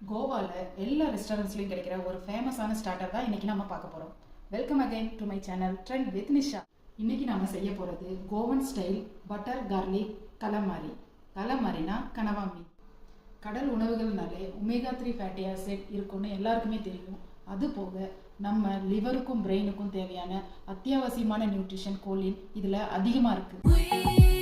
கோவாவில் எல்லா ரெஸ்டாரண்ட்ஸ்லையும் கிடைக்கிற ஒரு ஃபேமஸான ஸ்டார்டர் தான் இன்றைக்கி நம்ம பார்க்க போகிறோம். Welcome again to my channel trend with Nisha. இன்றைக்கி நம்ம செய்ய போகிறது கோவன் ஸ்டைல் பட்டர் கார்லிக் கலமாரி. கலமாரினா கனவா மீன். கடல் உணவுகள்னாலே ஒமேகா 3 ஃபேட்டி ஆசிட் இருக்குன்னு எல்லாருக்குமே தெரியும். அது போக நம்ம லிவருக்கும் பிரெயினுக்கும் தேவையான அத்தியாவசியமான நியூட்ரிஷன் கோலின் இதில் அதிகமாக இருக்குது.